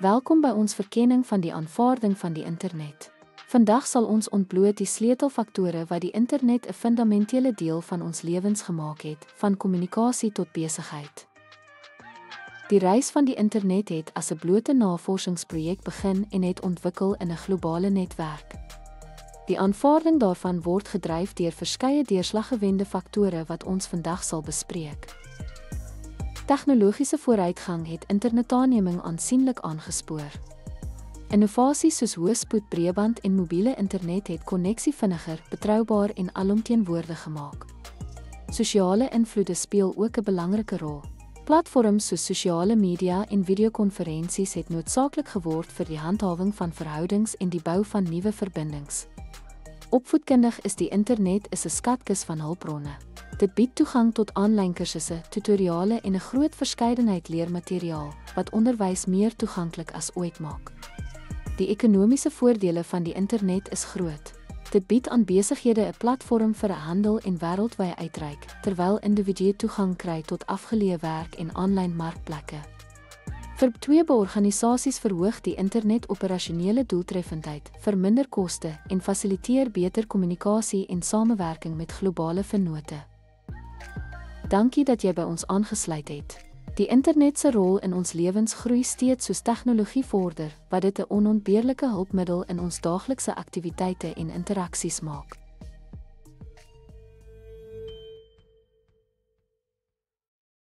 Welkom by ons verkenning van die aanvaarding van die internet. Vandag sal ons ontbloot die sleutelfaktore wat die internet 'n fundamentele deel van ons lewens gemaak het, van kommunikasie tot besigheid. Die reis van die internet het as 'n blote navorsingsprojek begin en het ontwikkel in 'n globale netwerk. Die aanvaarding daarvan word gedryf deur verskeie deurslaggewende faktore wat ons vandag sal bespreek. Tegnologiese vooruitgang het internetaanneming aansienlik aangespoor. Innovasies soos hoëspoed breëband en mobiele internet het konneksie vinniger, betroubaar en alomteenwoordig gemaak. Sosiale invloede speel ook 'n belangrike rol. Platforms soos sosiale media en videokonferensies het noodsaaklik geword vir die handhawing van verhoudings en die bou van nuwe verbindings. Opvoedkundig is die internet 'n skatkis van hulpbronne. Dit bied toegang tot aanlyn kursusse, tutoriale en 'n groot verskeidenheid leermateriaal, wat onderwys meer toeganklik as ooit maak. Die ekonomiese voordele van die internet is groot. Dit bied aan besighede 'n platform vir 'n handel en wêreldwye uitreik, terwyl individue toegang kry tot afgeleë werk en aanlyn markplekke. Vir organisasies verhoog die internet operasionele doeltreffendheid, verminder koste en fasiliteer beter kommunikasie en samewerking met globale vennote. Dankie dat jy by ons aangesluit het. Die internet se rol in ons lewens groei steeds soos tegnologie vorder, wat dit 'n onontbeerlike hulpmiddel in ons daaglikse aktiwiteite en interaksies maak.